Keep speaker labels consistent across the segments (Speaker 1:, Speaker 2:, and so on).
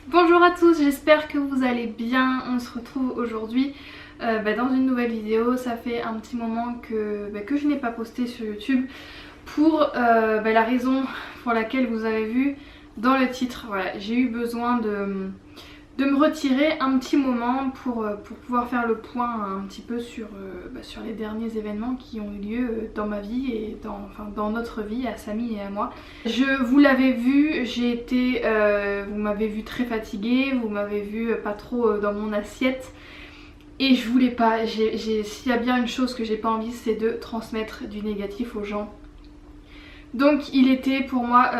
Speaker 1: Bonjour à tous, j'espère que vous allez bien. On se retrouve aujourd'hui dans une nouvelle vidéo. Ça fait un petit moment que je n'ai pas posté sur YouTube pour la raison pour laquelle vous avez vu dans le titre. Voilà, j'ai eu besoin de me retirer un petit moment pour pouvoir faire le point un petit peu sur les derniers événements qui ont eu lieu dans ma vie et dans notre vie, à Samy et à moi. Je vous l'avais vu, vous m'avez vu très fatiguée, vous m'avez vu pas trop dans mon assiette. Et je voulais pas, s'il y a bien une chose que j'ai pas envie, c'est de transmettre du négatif aux gens. Donc il était pour moi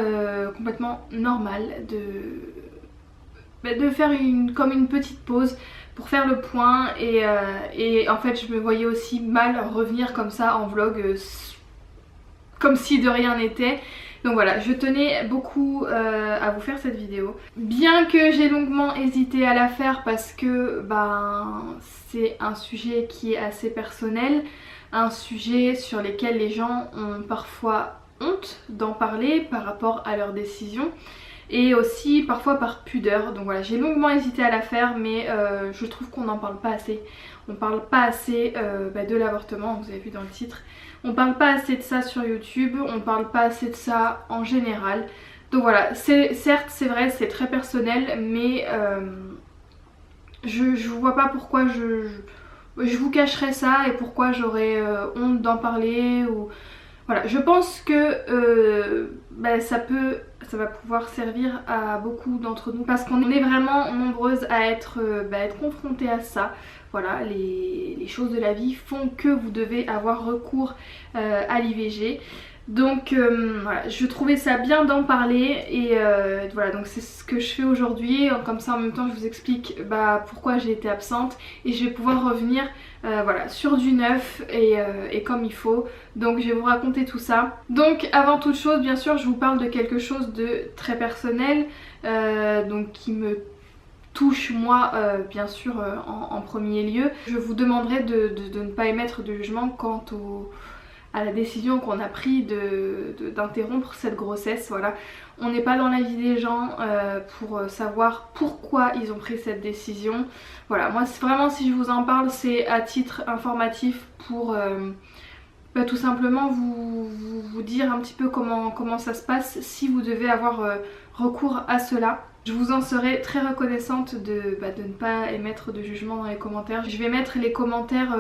Speaker 1: complètement normal de faire comme une petite pause pour faire le point et en fait je me voyais aussi mal revenir comme ça en vlog comme si de rien n'était. Donc voilà, je tenais beaucoup à vous faire cette vidéo. Bien que j'ai longuement hésité à la faire parce que c'est un sujet qui est assez personnel, un sujet sur lequel les gens ont parfois honte d'en parler par rapport à leurs décisions et aussi parfois par pudeur. Donc voilà, j'ai longuement hésité à la faire mais je trouve qu'on n'en parle pas assez. On parle pas assez de l'avortement, vous avez vu dans le titre. On parle pas assez de ça sur YouTube, on parle pas assez de ça en général. Donc voilà, certes c'est vrai, c'est très personnel mais je vois pas pourquoi je vous cacherais ça et pourquoi j'aurais honte d'en parler ou... Voilà, je pense que ça va pouvoir servir à beaucoup d'entre nous parce qu'on est vraiment nombreuses à être confrontées à ça. Voilà, les choses de la vie font que vous devez avoir recours à l'IVG. Donc voilà, je trouvais ça bien d'en parler et voilà, donc c'est ce que je fais aujourd'hui. Comme ça en même temps je vous explique pourquoi j'ai été absente et je vais pouvoir revenir voilà, sur du neuf et comme il faut. Donc je vais vous raconter tout ça. Donc avant toute chose, bien sûr, je vous parle de quelque chose de très personnel, donc qui me touche moi bien sûr en premier lieu. Je vous demanderai de ne pas émettre de jugement quant à la décision qu'on a pris d'interrompre cette grossesse. Voilà, on n'est pas dans la vie des gens pour savoir pourquoi ils ont pris cette décision. Voilà, moi vraiment si je vous en parle c'est à titre informatif pour tout simplement vous dire un petit peu comment ça se passe si vous devez avoir recours à cela. Je vous en serai très reconnaissante de ne pas émettre de jugement dans les commentaires. Je vais mettre les commentaires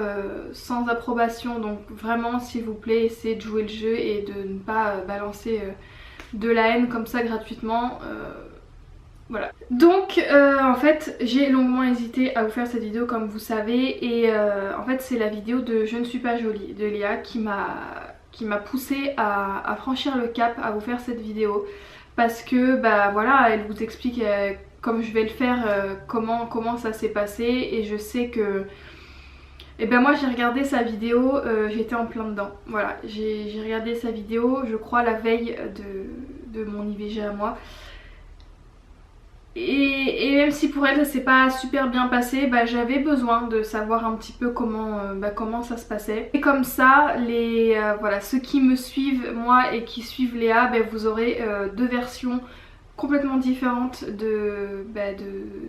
Speaker 1: sans approbation, donc vraiment s'il vous plaît essayez de jouer le jeu et de ne pas balancer de la haine comme ça gratuitement. Voilà. Donc en fait j'ai longuement hésité à vous faire cette vidéo comme vous savez et en fait c'est la vidéo de Je ne suis pas jolie de Léa qui m'a poussée à franchir le cap, à vous faire cette vidéo parce que voilà, elle vous explique comme je vais le faire comment ça s'est passé et je sais que moi j'ai regardé sa vidéo, j'étais en plein dedans. Voilà, j'ai regardé sa vidéo je crois la veille de mon IVG à moi. Et même si pour elle ça s'est pas super bien passé, j'avais besoin de savoir un petit peu comment ça se passait. Et comme ça, voilà, ceux qui me suivent moi et qui suivent Léa, vous aurez deux versions complètement différentes de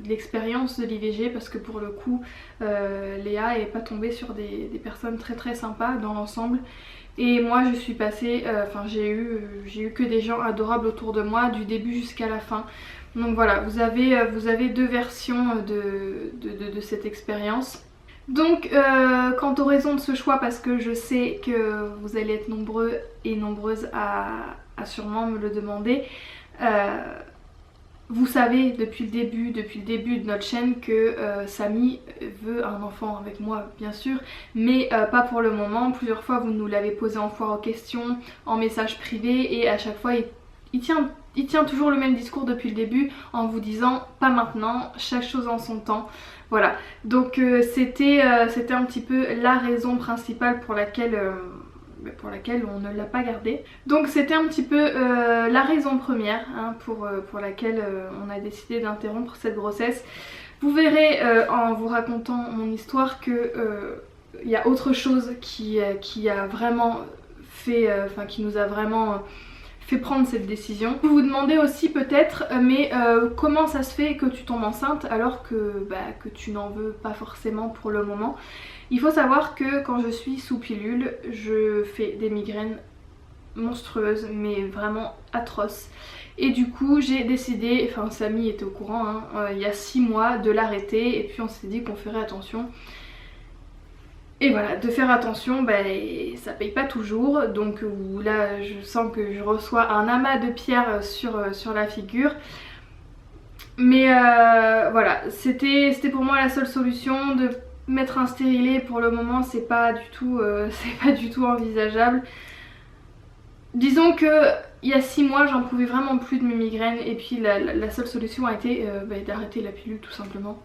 Speaker 1: l'expérience de l'IVG parce que pour le coup Léa est pas tombée sur des personnes très très sympas dans l'ensemble. Et moi je suis passée, j'ai eu que des gens adorables autour de moi du début jusqu'à la fin. Donc voilà, vous avez deux versions de cette expérience. Donc quant aux raisons de ce choix, parce que je sais que vous allez être nombreux et nombreuses à sûrement me le demander, vous savez depuis le début de notre chaîne que Samy veut un enfant avec moi bien sûr, mais pas pour le moment. Plusieurs fois vous nous l'avez posé en foire aux questions, en message privé et à chaque fois il tient toujours le même discours depuis le début en vous disant pas maintenant, chaque chose en son temps. Voilà, donc c'était un petit peu la raison principale pour laquelle on ne l'a pas gardé. Donc c'était un petit peu la raison première pour laquelle on a décidé d'interrompre cette grossesse. Vous verrez en vous racontant mon histoire que il y a autre chose qui a vraiment fait, qui nous a vraiment fait prendre cette décision. Vous vous demandez aussi peut-être mais comment ça se fait que tu tombes enceinte alors que tu n'en veux pas forcément pour le moment. Il faut savoir que quand je suis sous pilule, je fais des migraines monstrueuses mais vraiment atroces. Et du coup j'ai décidé, enfin Samy était au courant hein, il y a 6 mois de l'arrêter et puis on s'est dit qu'on ferait attention. Et voilà, de faire attention, ça paye pas toujours, donc là je sens que je reçois un amas de pierres sur la figure. Mais voilà, c'était pour moi la seule solution. De mettre un stérilet pour le moment c'est pas du tout envisageable. Disons que il y a 6 mois j'en pouvais vraiment plus de mes migraines et puis la seule solution a été d'arrêter la pilule tout simplement.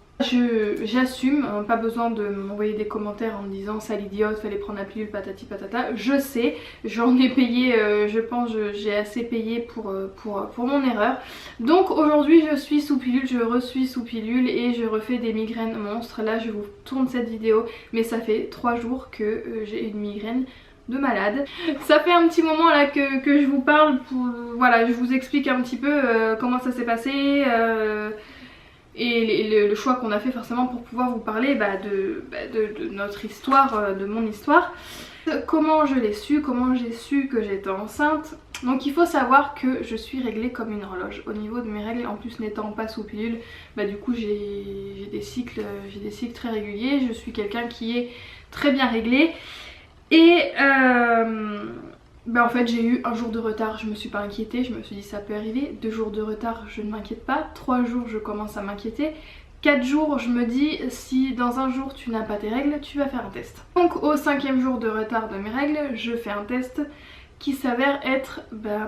Speaker 1: J'assume, pas besoin de m'envoyer des commentaires en me disant sale idiote, fallait prendre la pilule patati patata. Je sais, j'en ai payé, je pense j'ai assez payé pour mon erreur. Donc aujourd'hui je suis sous pilule, je re-suis sous pilule et je refais des migraines monstres. Là je vous tourne cette vidéo mais ça fait 3 jours que j'ai une migraine de malade. Ça fait un petit moment là que je vous parle voilà, je vous explique un petit peu comment ça s'est passé et le choix qu'on a fait forcément pour pouvoir vous parler de notre histoire, de mon histoire. Comment je l'ai su, comment j'ai su que j'étais enceinte. Donc il faut savoir que je suis réglée comme une horloge au niveau de mes règles, en plus n'étant pas sous pilule, du coup j'ai des cycles très réguliers, je suis quelqu'un qui est très bien réglé. Et en fait j'ai eu un jour de retard, je me suis pas inquiétée, je me suis dit ça peut arriver. 2 jours de retard, je ne m'inquiète pas. 3 jours, je commence à m'inquiéter. 4 jours, je me dis si dans un jour tu n'as pas tes règles, tu vas faire un test. Donc au 5e jour de retard de mes règles, je fais un test qui s'avère être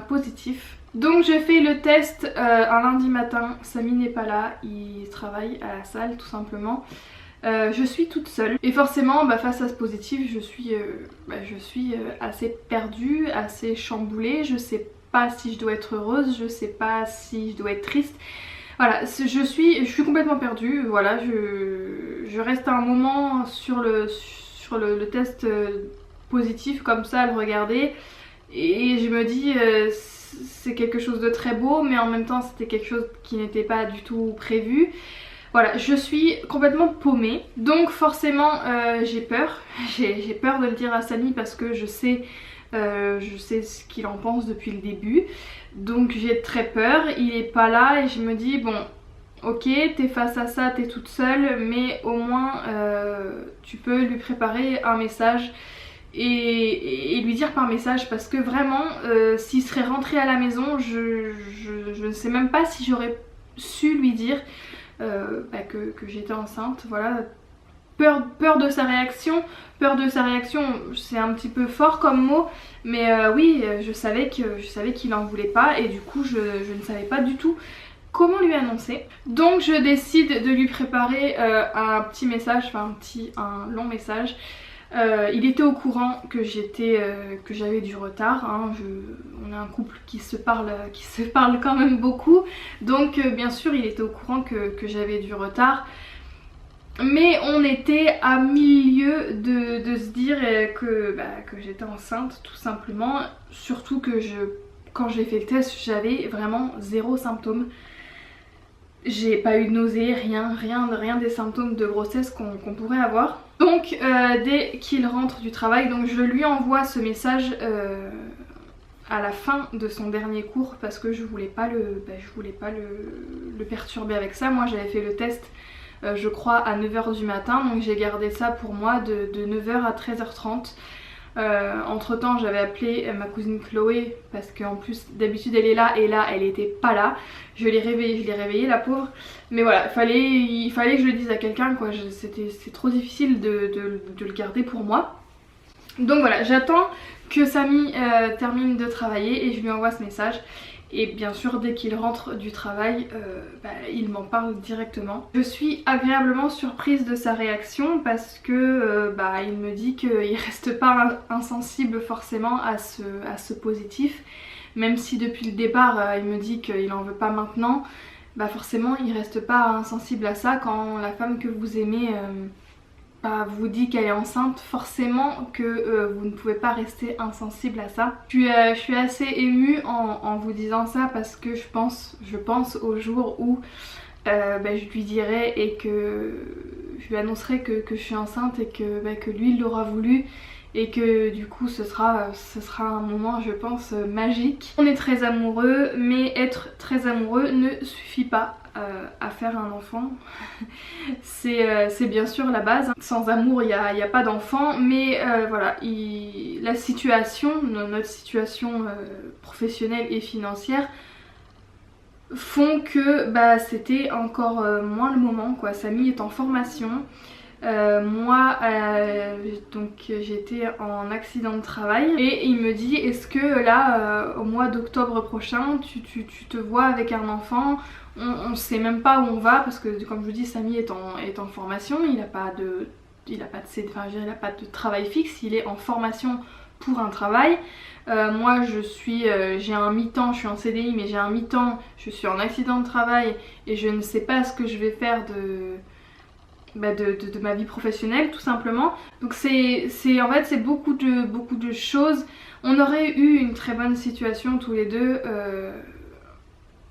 Speaker 1: positif. Donc je fais le test un lundi matin, Samy n'est pas là, il travaille à la salle tout simplement. Je suis toute seule et forcément face à ce positif je suis assez perdue, assez chamboulée. Je sais pas si je dois être heureuse, je sais pas si je dois être triste. Voilà, je suis complètement perdue. Voilà, je reste un moment sur le test positif comme ça à le regarder et je me dis c'est quelque chose de très beau mais en même temps c'était quelque chose qui n'était pas du tout prévu. Voilà, je suis complètement paumée, donc forcément j'ai peur. J'ai peur de le dire à Samy parce que je sais ce qu'il en pense depuis le début. Donc j'ai très peur, il est pas là et je me dis bon ok t'es face à ça, t'es toute seule mais au moins tu peux lui préparer un message et lui dire par message parce que vraiment s'il serait rentré à la maison je ne sais même pas si j'aurais su lui dire que j'étais enceinte. Voilà, peur de sa réaction, c'est un petit peu fort comme mot mais oui je savais qu'il en voulait pas et du coup je ne savais pas du tout comment lui annoncer. Donc je décide de lui préparer un petit message, enfin un long message. Il était au courant que j'avais du retard hein. On est un couple qui se parle quand même beaucoup, donc bien sûr il était au courant que j'avais du retard, mais on était à milieu de se dire que j'étais enceinte tout simplement, surtout que quand j'ai fait le test j'avais vraiment 0 symptômes. J'ai pas eu de nausée, rien des symptômes de grossesse qu'on pourrait avoir. Donc dès qu'il rentre du travail, donc je lui envoie ce message à la fin de son dernier cours parce que je voulais pas le perturber avec ça. Moi j'avais fait le test je crois à 9 h du matin, donc j'ai gardé ça pour moi de 9 h à 13 h 30. Entre temps j'avais appelé ma cousine Chloé parce qu'en plus d'habitude elle est là et là elle était pas là. Je l'ai réveillée la pauvre, mais voilà il fallait que je le dise à quelqu'un quoi. C'est trop difficile de le garder pour moi. Donc voilà, j'attends que Samy termine de travailler et je lui envoie ce message. Et bien sûr dès qu'il rentre du travail il m'en parle directement. Je suis agréablement surprise de sa réaction parce que il me dit qu'il reste pas insensible forcément à ce positif. Même si depuis le départ il me dit qu'il en veut pas maintenant, forcément il reste pas insensible à ça quand la femme que vous aimez vous dit qu'elle est enceinte, forcément que vous ne pouvez pas rester insensible à ça. Je suis assez émue en vous disant ça parce que je pense au jour où je lui dirai et que je lui annoncerai que je suis enceinte et que lui il l'aura voulu. Et que du coup ce sera un moment, je pense, magique. On est très amoureux, mais être très amoureux ne suffit pas à faire un enfant. C'est bien sûr la base. Sans amour il n'y a pas d'enfant, mais voilà, la situation, notre situation professionnelle et financière font que c'était encore moins le moment quoi. Samy est en formation. Moi donc j'étais en accident de travail et il me dit est-ce que là au mois d'octobre prochain tu te vois avec un enfant? On sait même pas où on va parce que comme je vous dis Samy est en formation, il a pas de travail fixe, il est en formation pour un travail. Moi j'ai un mi-temps, je suis en CDI mais j'ai un mi-temps, je suis en accident de travail et je ne sais pas ce que je vais faire de ma vie professionnelle tout simplement. Donc en fait c'est beaucoup de choses. On aurait eu une très bonne situation tous les deux,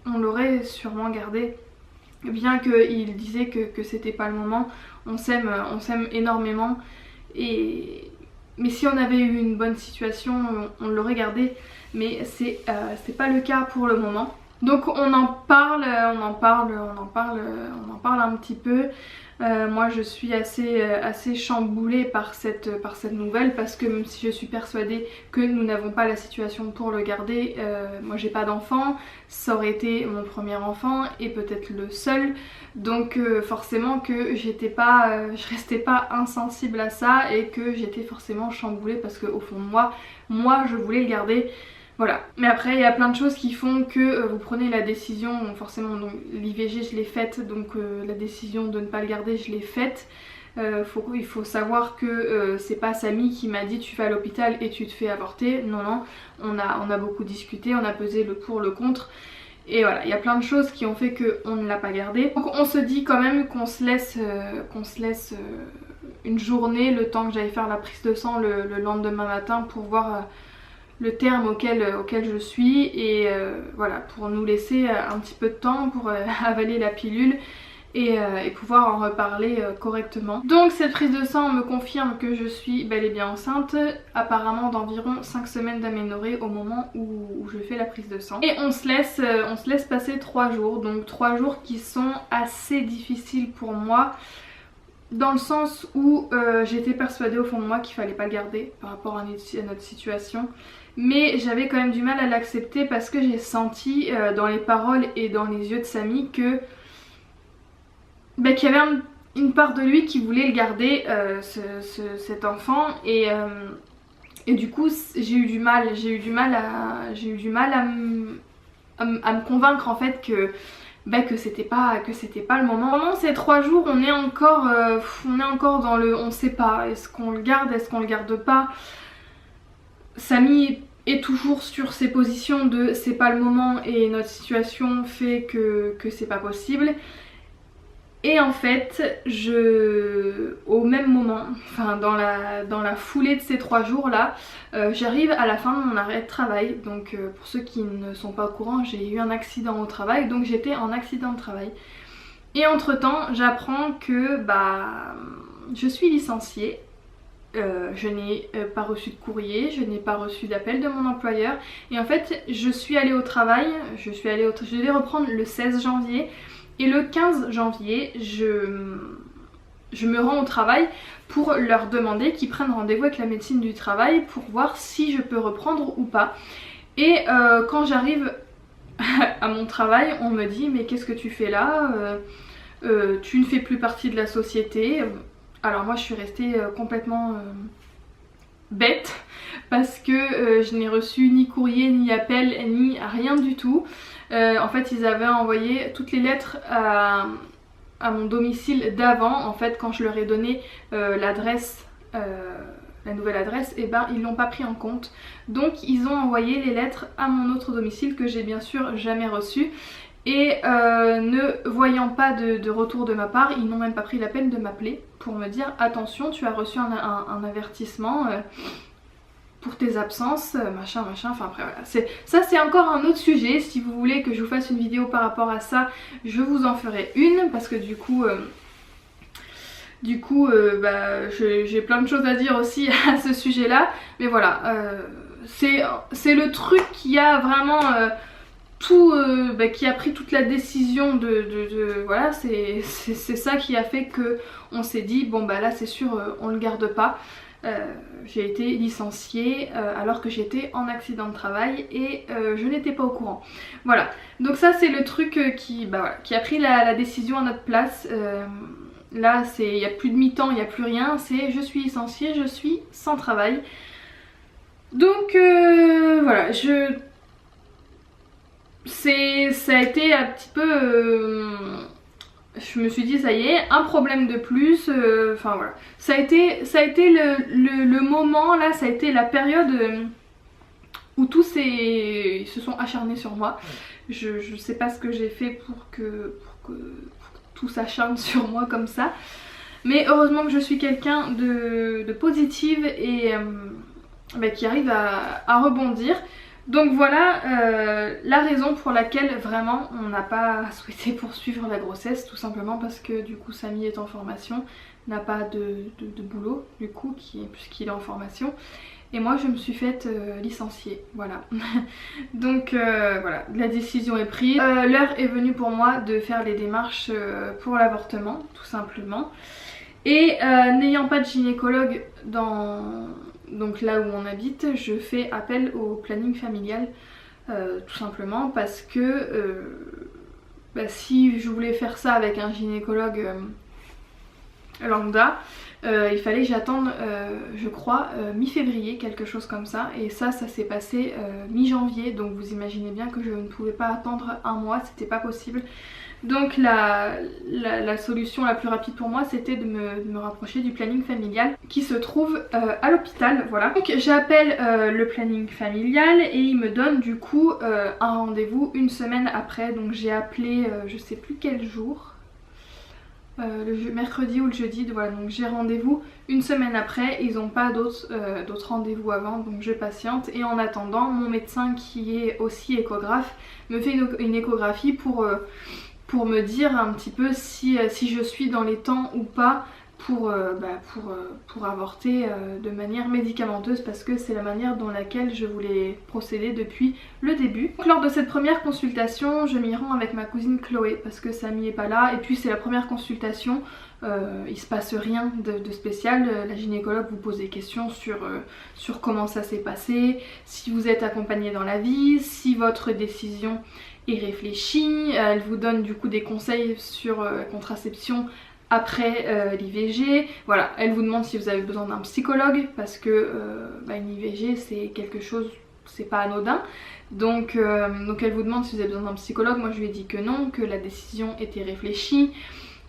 Speaker 1: on l'aurait sûrement gardé, bien qu'il disait que c'était pas le moment. On s'aime énormément mais si on avait eu une bonne situation on l'aurait gardé, mais c'est pas le cas pour le moment. Donc on en parle un petit peu. Moi je suis assez chamboulée par cette nouvelle parce que même si je suis persuadée que nous n'avons pas la situation pour le garder, moi j'ai pas d'enfant, ça aurait été mon premier enfant et peut-être le seul, donc forcément que je restais pas insensible à ça et que j'étais forcément chamboulée parce que au fond de moi je voulais le garder. Voilà, mais après il y a plein de choses qui font que vous prenez la décision, forcément donc l'IVG je l'ai faite, donc la décision de ne pas le garder je l'ai faite. Il faut savoir que c'est pas Samy qui m'a dit tu vas à l'hôpital et tu te fais avorter, non, on a beaucoup discuté, on a pesé le pour, le contre. Et voilà, il y a plein de choses qui ont fait qu'on ne l'a pas gardé. Donc on se dit quand même qu'on se laisse une journée, le temps que j'aille faire la prise de sang le lendemain matin pour voir le terme auquel je suis et voilà, pour nous laisser un petit peu de temps pour avaler la pilule et pouvoir en reparler correctement. Donc cette prise de sang me confirme que je suis bel et bien enceinte, apparemment d'environ 5 semaines d'aménorrhée au moment où je fais la prise de sang. Et on se laisse passer 3 jours, donc 3 jours qui sont assez difficiles pour moi. Dans le sens où j'étais persuadée au fond de moi qu'il fallait pas le garder par rapport à notre situation. Mais j'avais quand même du mal à l'accepter parce que j'ai senti dans les paroles et dans les yeux de Samy qu'il y avait une part de lui qui voulait le garder, cet enfant. Et du coup j'ai eu du mal à me convaincre en fait que c'était pas le moment. Pendant ces 3 jours on est encore dans le on sait pas, est-ce qu'on le garde, est-ce qu'on le garde pas. Samy est toujours sur ses positions de c'est pas le moment et notre situation fait que c'est pas possible. Et en fait au même moment, enfin dans la foulée de ces 3 jours là, j'arrive à la fin de mon arrêt de travail. Donc pour ceux qui ne sont pas au courant, j'ai eu un accident au travail, donc j'étais en accident de travail. Et entre temps j'apprends que je suis licenciée. Je n'ai pas reçu de courrier, je n'ai pas reçu d'appel de mon employeur. Et en fait je suis allée au travail, je devais reprendre le 16 janvier. Et le 15 janvier, je me rends au travail pour leur demander qu'ils prennent rendez-vous avec la médecine du travail pour voir si je peux reprendre ou pas. Et quand j'arrive à mon travail, on me dit mais qu'est-ce que tu fais là, tu ne fais plus partie de la société. Alors moi je suis restée complètement bête parce que je n'ai reçu ni courrier, ni appel, ni rien du tout. En fait ils avaient envoyé toutes les lettres à mon domicile d'avant. En fait quand je leur ai donné l'adresse, la nouvelle adresse, et ils l'ont pas pris en compte. Donc ils ont envoyé les lettres à mon autre domicile que j'ai bien sûr jamais reçu. Et ne voyant pas de retour de ma part, ils n'ont même pas pris la peine de m'appeler pour me dire attention, tu as reçu un avertissement pour tes absences, machin machin, enfin après voilà. Ça c'est encore un autre sujet, si vous voulez que je vous fasse une vidéo par rapport à ça, je vous en ferai une parce que du coup j'ai plein de choses à dire aussi à ce sujet là. Mais voilà, c'est le truc qui a vraiment qui a pris toute la décision voilà, c'est ça qui a fait que on s'est dit bon bah là c'est sûr on le garde pas. J'ai été licenciée alors que j'étais en accident de travail et je n'étais pas au courant. Voilà, donc ça c'est le truc qui a pris la décision à notre place. Là il n'y a plus de mi-temps, il n'y a plus rien, c'est je suis licenciée, je suis sans travail. Donc voilà, ça a été un petit peu... je me suis dit ça y est, un problème de plus, enfin voilà. Ça a été le moment là, ça a été la période où ils se sont acharnés sur moi. Je sais pas ce que j'ai fait pour que tout s'acharne sur moi comme ça. Mais heureusement que je suis quelqu'un de positive et qui arrive à rebondir. Donc voilà la raison pour laquelle vraiment on n'a pas souhaité poursuivre la grossesse, tout simplement parce que du coup Samy est en formation, n'a pas de boulot du coup puisqu'il est en formation, et moi je me suis faite licencier, voilà. Donc voilà, la décision est prise, l'heure est venue pour moi de faire les démarches pour l'avortement tout simplement. Et n'ayant pas de gynécologue donc là où on habite, je fais appel au planning familial tout simplement parce que si je voulais faire ça avec un gynécologue lambda, il fallait que j'attende je crois mi-février, quelque chose comme ça, et ça s'est passé mi-janvier, donc vous imaginez bien que je ne pouvais pas attendre un mois, c'était pas possible. Donc la solution la plus rapide pour moi c'était de me rapprocher du planning familial qui se trouve à l'hôpital, voilà. Donc j'appelle le planning familial et il me donne du coup un rendez-vous une semaine après. Donc j'ai appelé je sais plus quel jour, le mercredi ou le jeudi, voilà, donc j'ai rendez-vous une semaine après, ils n'ont pas d'autres rendez-vous avant, donc je patiente. Et en attendant, mon médecin qui est aussi échographe me fait une échographie pour me dire un petit peu si je suis dans les temps ou pas pour avorter de manière médicamenteuse, parce que c'est la manière dans laquelle je voulais procéder depuis le début. Donc, lors de cette première consultation, je m'y rends avec ma cousine Chloé parce que Samy est pas là, et puis c'est la première consultation, il se passe rien de spécial. La gynécologue vous pose des questions sur comment ça s'est passé, si vous êtes accompagné dans la vie, si votre décision est réfléchie, elle vous donne du coup des conseils sur la contraception après l'IVG, voilà, elle vous demande si vous avez besoin d'un psychologue parce que une IVG c'est quelque chose, c'est pas anodin, donc elle vous demande si vous avez besoin d'un psychologue. Moi je lui ai dit que non, que la décision était réfléchie,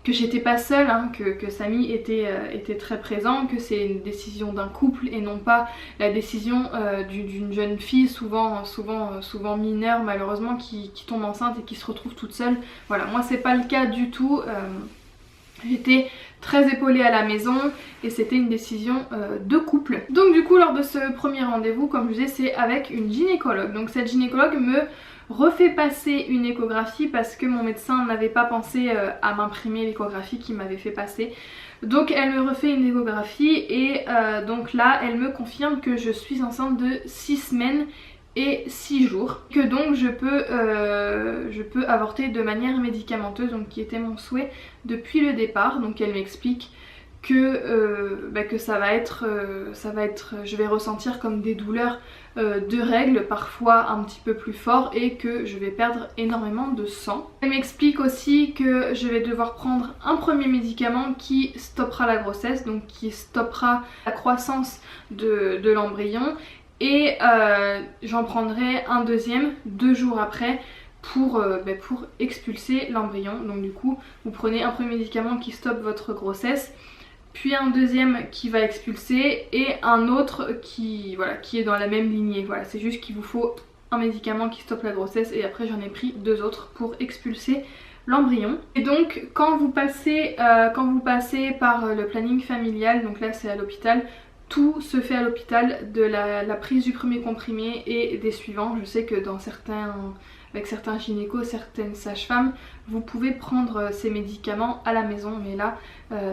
Speaker 1: que j'étais pas seule, hein, que Samy était très présent, que c'est une décision d'un couple et non pas la décision d'une jeune fille souvent mineure malheureusement qui tombe enceinte et qui se retrouve toute seule. Voilà, moi c'est pas le cas du tout. J'étais très épaulée à la maison et c'était une décision de couple. Donc du coup lors de ce premier rendez-vous, comme je disais, c'est avec une gynécologue. Donc cette gynécologue me refait passer une échographie parce que mon médecin n'avait pas pensé à m'imprimer l'échographie qu'il m'avait fait passer. Donc elle me refait une échographie et donc là elle me confirme que je suis enceinte de 6 semaines et 6 jours, que donc je peux avorter de manière médicamenteuse, donc qui était mon souhait depuis le départ. Donc elle m'explique que ça va être, je vais ressentir comme des douleurs de règles, parfois un petit peu plus fort, et que je vais perdre énormément de sang. Elle m'explique aussi que je vais devoir prendre un premier médicament qui stoppera la grossesse, donc qui stoppera la croissance de l'embryon, et j'en prendrai un deuxième 2 jours après pour expulser l'embryon. Donc du coup vous prenez un premier médicament qui stoppe votre grossesse, puis un deuxième qui va expulser et un autre qui est dans la même lignée. Voilà, c'est juste qu'il vous faut un médicament qui stoppe la grossesse et après j'en ai pris 2 autres pour expulser l'embryon. Et donc quand vous passez par le planning familial, donc là c'est à l'hôpital, tout se fait à l'hôpital, de la prise du premier comprimé et des suivants. Je sais que avec certains gynécos, certaines sages-femmes, vous pouvez prendre ces médicaments à la maison, mais là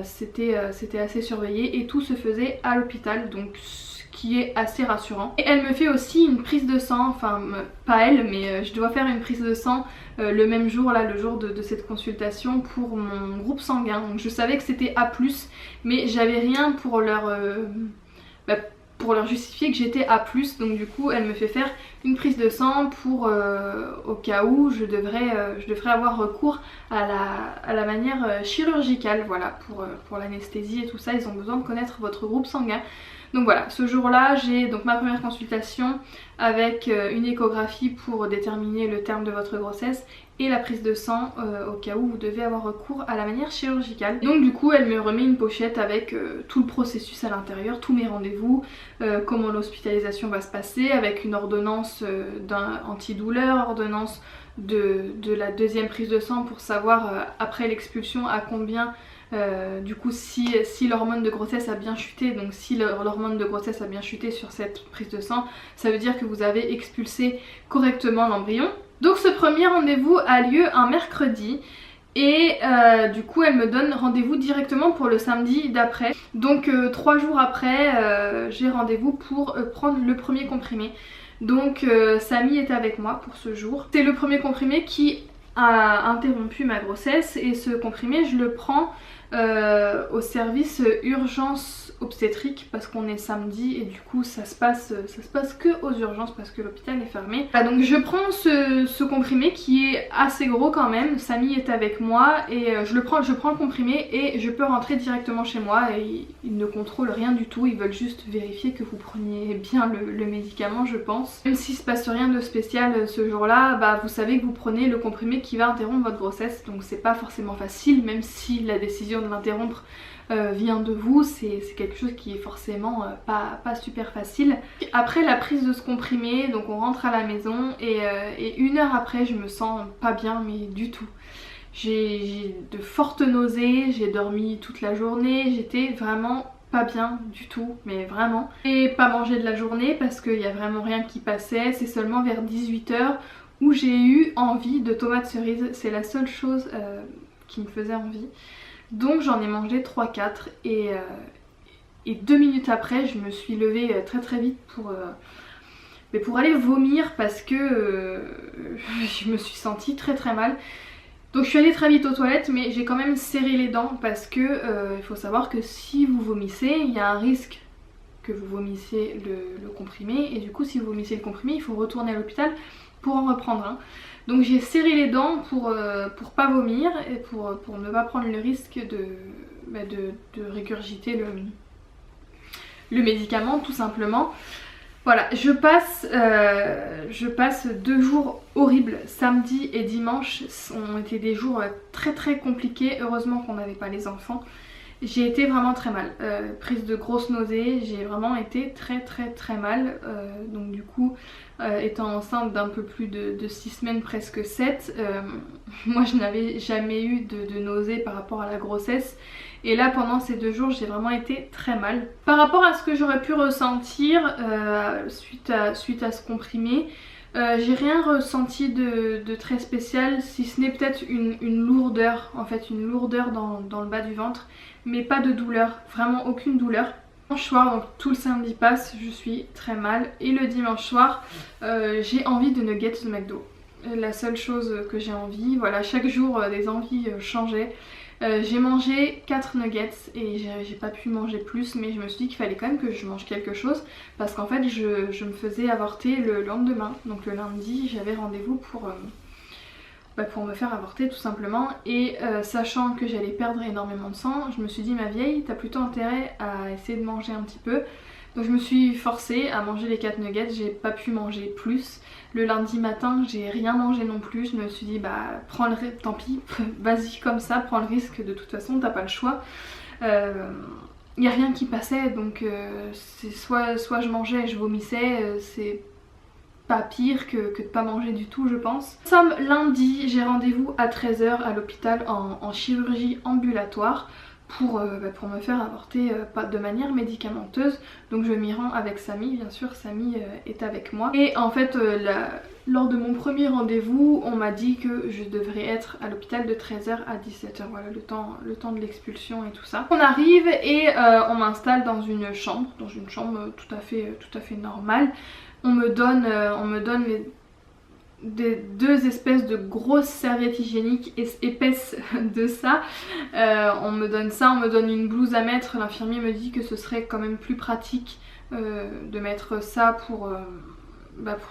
Speaker 1: c'était assez surveillé et tout se faisait à l'hôpital, donc ce qui est assez rassurant. Et elle me fait aussi une prise de sang, enfin pas elle, mais je dois faire une prise de sang le même jour, là, le jour de cette consultation pour mon groupe sanguin. Donc je savais que c'était A+, mais j'avais rien pour leur justifier que j'étais A+, donc du coup elle me fait faire une prise de sang pour au cas où je devrais avoir recours à la manière chirurgicale, voilà, pour l'anesthésie et tout ça. Ils ont besoin de connaître votre groupe sanguin. Donc voilà, ce jour-là, j'ai donc ma première consultation avec une échographie pour déterminer le terme de votre grossesse et la prise de sang au cas où vous devez avoir recours à la manière chirurgicale. Donc du coup, elle me remet une pochette avec tout le processus à l'intérieur, tous mes rendez-vous, comment l'hospitalisation va se passer, avec une ordonnance d'un antidouleur, ordonnance de la deuxième prise de sang pour savoir après l'expulsion à combien du coup si l'hormone de grossesse a bien chuté. Donc si l'hormone de grossesse a bien chuté sur cette prise de sang, ça veut dire que vous avez expulsé correctement l'embryon. Donc ce premier rendez-vous a lieu un mercredi et du coup elle me donne rendez-vous directement pour le samedi d'après. Donc 3 jours après j'ai rendez-vous pour prendre le premier comprimé. Donc Samy est avec moi pour ce jour. C'est le premier comprimé qui a interrompu ma grossesse et ce comprimé je le prends au service urgence obstétrique parce qu'on est samedi et du coup ça se passe que aux urgences parce que l'hôpital est fermé. Donc je prends ce comprimé qui est assez gros quand même. Samy est avec moi et je prends le comprimé et je peux rentrer directement chez moi et ils ne contrôlent rien du tout. Ils veulent juste vérifier que vous preniez bien le médicament, je pense. Même s'il se passe rien de spécial ce jour-là, bah vous savez que vous prenez le comprimé qui va interrompre votre grossesse, donc c'est pas forcément facile, même si la décision de l'interrompre vient de vous, c'est quelque chose qui est forcément pas super facile. Après la prise de ce comprimé, donc on rentre à la maison et 1 heure après je me sens pas bien, mais du tout. J'ai de fortes nausées, j'ai dormi toute la journée, j'étais vraiment pas bien du tout, mais vraiment. Et pas mangé de la journée parce qu'il y a vraiment rien qui passait, c'est seulement vers 18 h où j'ai eu envie de tomates cerises, c'est la seule chose qui me faisait envie. Donc j'en ai mangé 3-4 et 2 minutes après je me suis levée très vite pour aller vomir parce que je me suis sentie très mal. Donc je suis allée très vite aux toilettes, mais j'ai quand même serré les dents parce que il faut savoir que si vous vomissez, il y a un risque que vous vomissiez le comprimé et du coup si vous vomissez le comprimé il faut retourner à l'hôpital pour en reprendre un. Donc j'ai serré les dents pour pas vomir et pour ne pas prendre le risque de régurgiter le médicament tout simplement. Voilà, je passe 2 jours horribles. Samedi et dimanche ont été des jours très compliqués. Heureusement qu'on n'avait pas les enfants. J'ai été vraiment très mal, prise de grosses nausées, j'ai vraiment été très mal. Donc du coup, étant enceinte d'un peu plus de 6 semaines, presque 7, moi je n'avais jamais eu de nausées par rapport à la grossesse. Et là pendant ces 2 jours j'ai vraiment été très mal. Par rapport à ce que j'aurais pu ressentir suite à ce comprimé, j'ai rien ressenti de très spécial, si ce n'est peut-être une lourdeur, en fait une lourdeur dans le bas du ventre, mais pas de douleur, vraiment aucune douleur. Dimanche soir, donc tout le samedi passe, je suis très mal et le dimanche soir j'ai envie de nuggets de McDo. La seule chose que j'ai envie, voilà, chaque jour des envies changeaient. J'ai mangé 4 nuggets et j'ai pas pu manger plus, mais je me suis dit qu'il fallait quand même que je mange quelque chose parce qu'en fait je me faisais avorter le lendemain. Donc le lundi j'avais rendez-vous pour me faire avorter tout simplement et sachant que j'allais perdre énormément de sang, je me suis dit ma vieille, t'as plutôt intérêt à essayer de manger un petit peu. Donc je me suis forcée à manger les 4 nuggets, j'ai pas pu manger plus. Le lundi matin j'ai rien mangé non plus, je me suis dit bah prends le risque, tant pis, vas-y comme ça, prends le risque, de toute façon t'as pas le choix. Y a rien qui passait donc c'est soit je mangeais et je vomissais, pas pire que de pas manger du tout je pense. Nous sommes lundi, j'ai rendez-vous à 13 h à l'hôpital en chirurgie ambulatoire pour me faire avorter pas de manière médicamenteuse. Donc je m'y rends avec Samy, bien sûr Samy est avec moi. Et en fait lors de mon premier rendez-vous on m'a dit que je devrais être à l'hôpital de 13 h à 17 h, voilà le temps de l'expulsion et tout ça. On arrive et on m'installe dans une chambre tout à fait normale. On me donne deux espèces de grosses serviettes hygiéniques épaisses de ça. On me donne une blouse à mettre. L'infirmier me dit que ce serait quand même plus pratique de mettre ça pour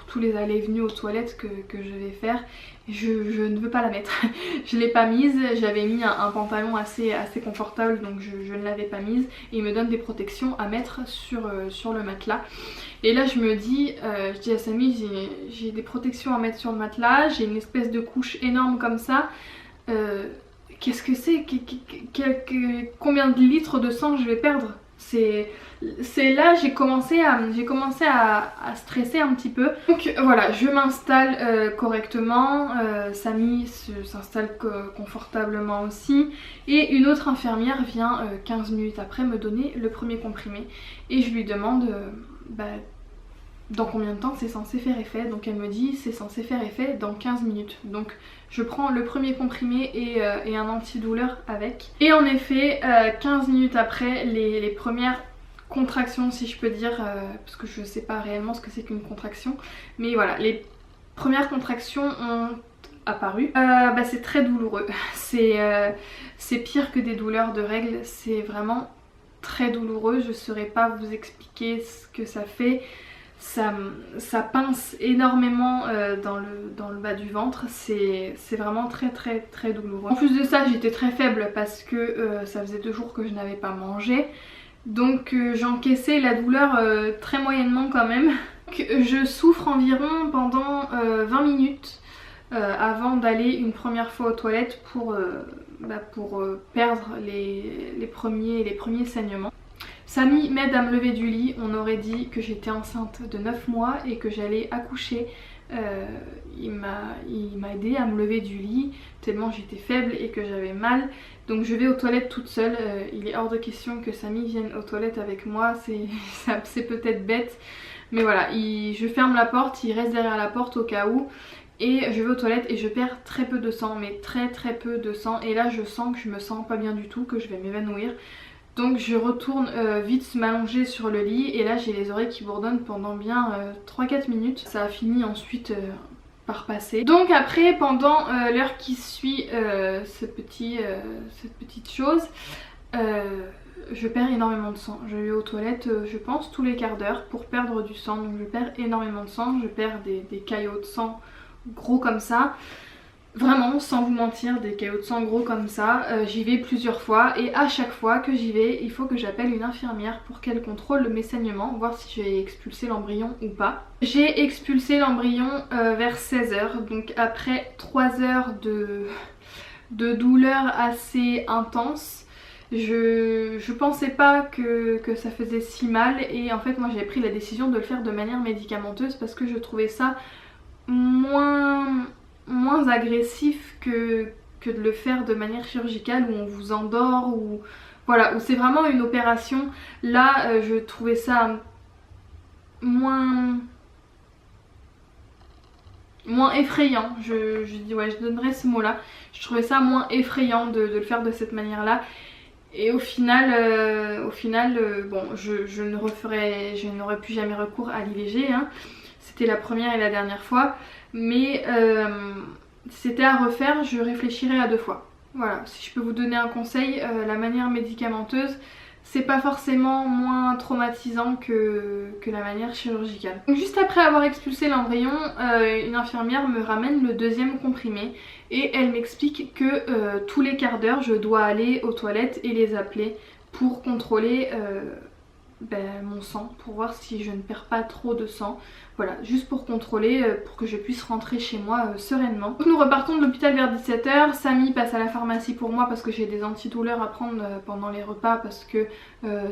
Speaker 1: tous les allées et venues aux toilettes que je vais faire. Je ne veux pas la mettre. Je l'ai pas mise, j'avais mis un pantalon assez confortable donc je ne l'avais pas mise. Et il me donne des protections à mettre sur le matelas. Et là je me dis, je dis à Samy, j'ai des protections à mettre sur le matelas, j'ai une espèce de couche énorme comme ça. Qu'est-ce que c'est? Combien de litres de sang je vais perdre? C'est là j'ai commencé à stresser un petit peu. Donc voilà, je m'installe correctement, Samy s'installe confortablement aussi. Et une autre infirmière vient 15 minutes après me donner le premier comprimé. Et je lui demande dans combien de temps c'est censé faire effet. Donc elle me dit c'est censé faire effet dans 15 minutes. Donc je prends le premier comprimé et un antidouleur avec. Et en effet 15 minutes après les premières contractions si je peux dire, parce que je sais pas réellement ce que c'est qu'une contraction, mais voilà, les premières contractions ont apparu. C'est très douloureux, c'est pire que des douleurs de règles, c'est vraiment très douloureux, je saurais pas vous expliquer ce que ça fait. Ça pince énormément dans le bas du ventre, c'est vraiment très douloureux. En plus de ça j'étais très faible parce que ça faisait 2 jours que je n'avais pas mangé. Donc j'encaissais la douleur très moyennement quand même. Donc, je souffre environ pendant 20 minutes avant d'aller une première fois aux toilettes pour perdre les premiers saignements. Samy m'aide à me lever du lit, on aurait dit que j'étais enceinte de 9 mois et que j'allais accoucher. Il m'a aidé à me lever du lit tellement j'étais faible et que j'avais mal. Donc je vais aux toilettes toute seule, il est hors de question que Samy vienne aux toilettes avec moi, c'est peut-être bête. Mais voilà, je ferme la porte, il reste derrière la porte au cas où. Et je vais aux toilettes et je perds très peu de sang, mais très peu de sang. Et là je sens que je me sens pas bien du tout, que je vais m'évanouir. Donc je retourne vite m'allonger sur le lit et là j'ai les oreilles qui bourdonnent pendant bien 3-4 minutes. Ça a fini ensuite par passer. Donc après, pendant l'heure qui suit cette petite chose, je perds énormément de sang. Je vais aux toilettes je pense tous les quarts d'heure pour perdre du sang. Donc je perds énormément de sang, je perds des caillots de sang gros comme ça. Vraiment, sans vous mentir, des caillots de sang gros comme ça. J'y vais plusieurs fois et à chaque fois que j'y vais, il faut que j'appelle une infirmière pour qu'elle contrôle mes saignements, voir si j'ai expulsé l'embryon ou pas. J'ai expulsé l'embryon vers 16 h, donc après 3 heures de douleur assez intense. Je pensais pas que ça faisait si mal et en fait moi j'avais pris la décision de le faire de manière médicamenteuse parce que je trouvais ça moins agressif que de le faire de manière chirurgicale où on vous endort ou voilà, où c'est vraiment une opération. Là je trouvais ça moins effrayant, je donnerais ce mot là, je trouvais ça moins effrayant de le faire de cette manière là. Et au final, bon, je n'aurais plus jamais recours à l'IVG, hein. C'était la première et la dernière fois, mais si c'était à refaire, je réfléchirais à 2 fois. Voilà, si je peux vous donner un conseil, la manière médicamenteuse, c'est pas forcément moins traumatisant que la manière chirurgicale. Donc juste après avoir expulsé l'embryon, une infirmière me ramène le 2e comprimé et elle m'explique que tous les quarts d'heure je dois aller aux toilettes et les appeler pour contrôler mon sang pour voir si je ne perds pas trop de sang. Voilà, juste pour contrôler, pour que je puisse rentrer chez moi sereinement. Donc nous repartons de l'hôpital vers 17 h. Samy passe à la pharmacie pour moi parce que j'ai des antidouleurs à prendre pendant les repas, parce que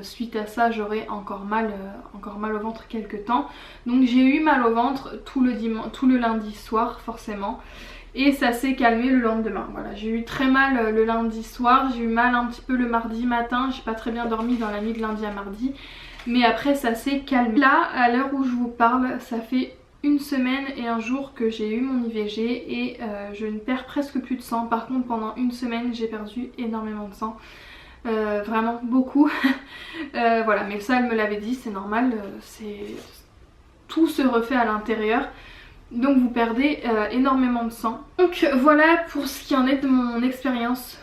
Speaker 1: suite à ça j'aurai encore mal au ventre quelques temps. Donc j'ai eu mal au ventre tout le lundi soir forcément. Et ça s'est calmé le lendemain. Voilà, j'ai eu très mal le lundi soir, j'ai eu mal un petit peu le mardi matin, j'ai pas très bien dormi dans la nuit de lundi à mardi. Mais après ça s'est calmé. Là, à l'heure où je vous parle, ça fait 1 semaine et 1 jour que j'ai eu mon IVG et je ne perds presque plus de sang. Par contre pendant 1 semaine j'ai perdu énormément de sang. Vraiment beaucoup. Voilà, mais ça elle me l'avait dit, c'est normal, tout se refait à l'intérieur. Donc vous perdez énormément de sang. Donc voilà pour ce qui en est de mon expérience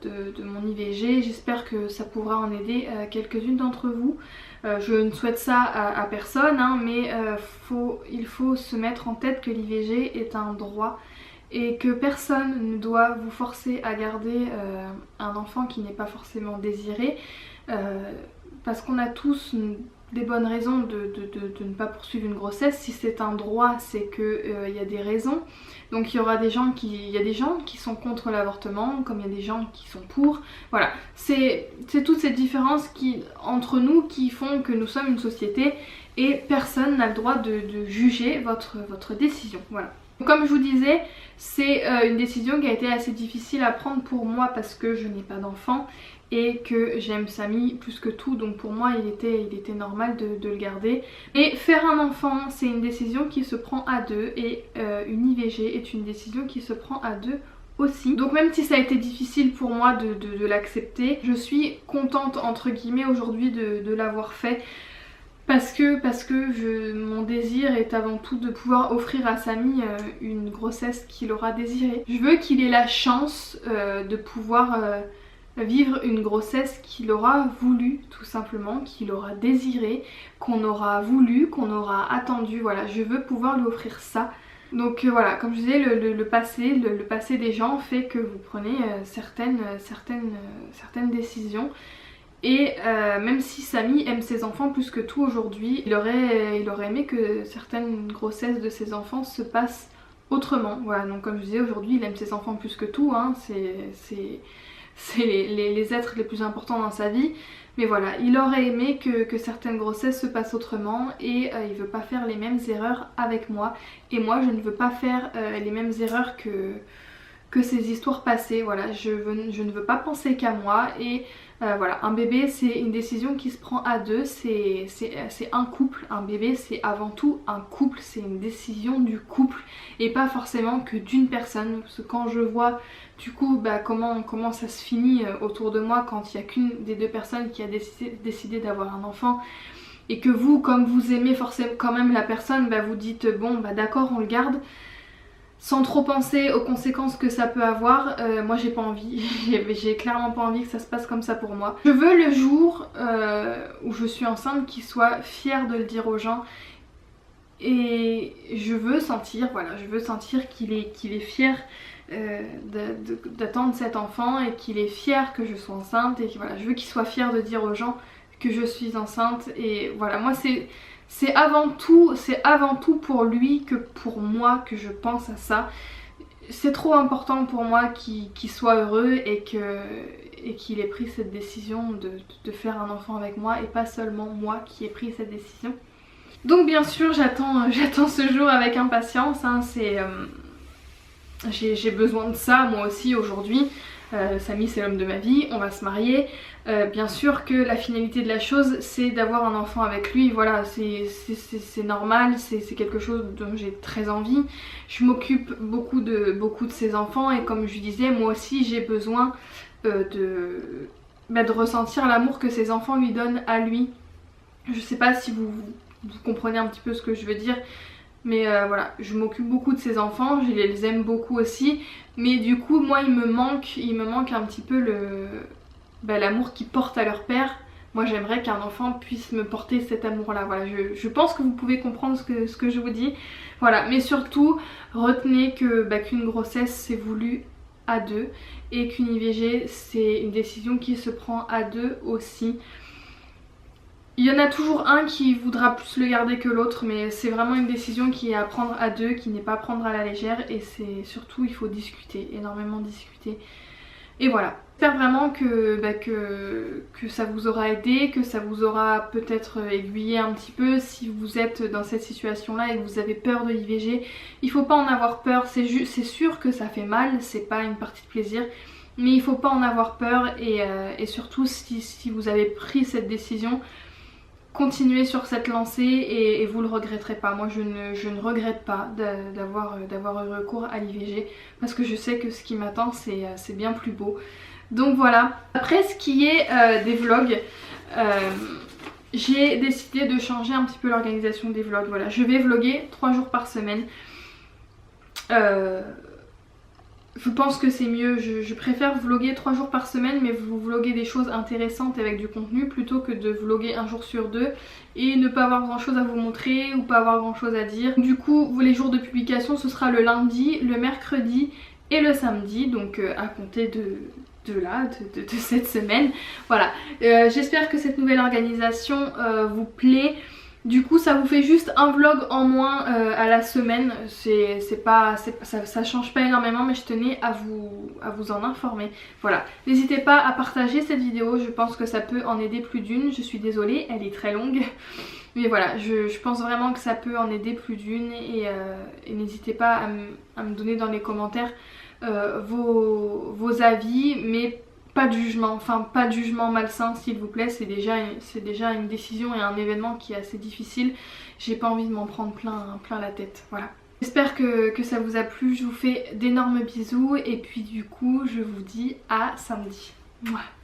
Speaker 1: de mon IVG. J'espère que ça pourra en aider quelques-unes d'entre vous. Je ne souhaite ça à personne, hein, mais il faut se mettre en tête que l'IVG est un droit et que personne ne doit vous forcer à garder un enfant qui n'est pas forcément désiré, parce qu'on a tous des bonnes raisons de ne pas poursuivre une grossesse. Si c'est un droit, c'est qu'il y a des raisons. Donc il y a des gens qui sont contre l'avortement, comme il y a des gens qui sont pour. Voilà, c'est toutes ces différences entre nous qui font que nous sommes une société et personne n'a le droit de juger votre décision. Voilà. Comme je vous disais, c'est une décision qui a été assez difficile à prendre pour moi parce que je n'ai pas d'enfant et que j'aime Samy plus que tout, donc pour moi il était normal de le garder. Et faire un enfant, c'est une décision qui se prend à deux, et une IVG est une décision qui se prend à deux aussi. Donc même si ça a été difficile pour moi de l'accepter, je suis contente entre guillemets aujourd'hui de l'avoir fait. Parce que mon désir est avant tout de pouvoir offrir à Samy une grossesse qu'il aura désirée. Je veux qu'il ait la chance de pouvoir vivre une grossesse qu'il aura voulu, tout simplement, qu'il aura désiré, qu'on aura voulu, qu'on aura attendu. Voilà, je veux pouvoir lui offrir ça. Donc voilà, comme je disais, le passé des gens fait que vous prenez certaines décisions. Et même si Samy aime ses enfants plus que tout aujourd'hui, il aurait aimé que certaines grossesses de ses enfants se passent autrement. Voilà, donc comme je disais, aujourd'hui il aime ses enfants plus que tout, hein. C'est les êtres les plus importants dans sa vie. Mais voilà, il aurait aimé que certaines grossesses se passent autrement, et il veut pas faire les mêmes erreurs avec moi. Et moi je ne veux pas faire les mêmes erreurs que ces histoires passées. Voilà, je ne veux pas penser qu'à moi. Et voilà, un bébé c'est une décision qui se prend à deux, c'est un couple. Un bébé c'est avant tout un couple, c'est une décision du couple et pas forcément que d'une personne. Parce que quand je vois du coup comment ça se finit autour de moi quand il n'y a qu'une des deux personnes qui a décidé d'avoir un enfant, et que vous, comme vous aimez forcément quand même la personne, vous dites bon d'accord on le garde, sans trop penser aux conséquences que ça peut avoir. Moi j'ai pas envie, j'ai clairement pas envie que ça se passe comme ça pour moi. Je veux le jour où je suis enceinte qu'il soit fier de le dire aux gens, et je veux sentir qu'il est fier d'attendre cet enfant, et qu'il est fier que je sois enceinte, et voilà, je veux qu'il soit fier de dire aux gens que je suis enceinte. Et voilà, moi c'est avant tout pour lui que pour moi que je pense à ça. C'est trop important pour moi qu'il soit heureux et qu'il ait pris cette décision de faire un enfant avec moi, et pas seulement moi qui ai pris cette décision. Donc bien sûr j'attends ce jour avec impatience, hein. J'ai besoin de ça moi aussi aujourd'hui. Samy c'est l'homme de ma vie, on va se marier. Bien sûr que la finalité de la chose c'est d'avoir un enfant avec lui, voilà, c'est normal, c'est quelque chose dont j'ai très envie. Je m'occupe beaucoup de ses enfants, et comme je lui disais, moi aussi j'ai besoin de ressentir l'amour que ses enfants lui donnent à lui. Je sais pas si vous comprenez un petit peu ce que je veux dire. Mais voilà, je m'occupe beaucoup de ses enfants, je les aime beaucoup aussi. Mais du coup moi il me manque un petit peu l'amour qu'ils portent à leur père. Moi j'aimerais qu'un enfant puisse me porter cet amour là. Voilà, je pense que vous pouvez comprendre ce que je vous dis. Voilà, mais surtout retenez qu'une grossesse c'est voulu à deux, et qu'une IVG c'est une décision qui se prend à deux aussi. Il y en a toujours un qui voudra plus le garder que l'autre, mais c'est vraiment une décision qui est à prendre à deux, qui n'est pas à prendre à la légère, et c'est surtout il faut discuter, énormément discuter. Et voilà. J'espère vraiment que ça vous aura aidé, que ça vous aura peut-être aiguillé un petit peu si vous êtes dans cette situation là et que vous avez peur de l'IVG. Il faut pas en avoir peur, c'est sûr que ça fait mal, c'est pas une partie de plaisir, mais il faut pas en avoir peur et surtout si vous avez pris cette décision, continuez sur cette lancée et vous le regretterez pas. Moi je ne regrette pas d'avoir eu recours à l'IVG parce que je sais que ce qui m'attend c'est bien plus beau. Donc voilà. Après ce qui est des vlogs, j'ai décidé de changer un petit peu l'organisation des vlogs. Voilà, je vais vlogger 3 jours par semaine. Je pense que c'est mieux, je préfère vlogger 3 jours par semaine, mais vous vloguez des choses intéressantes avec du contenu plutôt que de vlogger un jour sur deux et ne pas avoir grand chose à vous montrer ou pas avoir grand chose à dire. Du coup les jours de publication ce sera le lundi, le mercredi et le samedi, donc à compter de cette semaine. Voilà, j'espère que cette nouvelle organisation vous plaît. Du coup ça vous fait juste un vlog en moins à la semaine, ça change pas énormément, mais je tenais à vous en informer. Voilà, n'hésitez pas à partager cette vidéo, je pense que ça peut en aider plus d'une. Je suis désolée, elle est très longue, mais voilà, je pense vraiment que ça peut en aider plus d'une et n'hésitez pas à me donner dans les commentaires vos avis, mais pas de jugement, enfin pas de jugement malsain s'il vous plaît, c'est déjà une décision et un événement qui est assez difficile, j'ai pas envie de m'en prendre plein la tête, voilà. J'espère que ça vous a plu, je vous fais d'énormes bisous et puis du coup je vous dis à samedi. Mouah.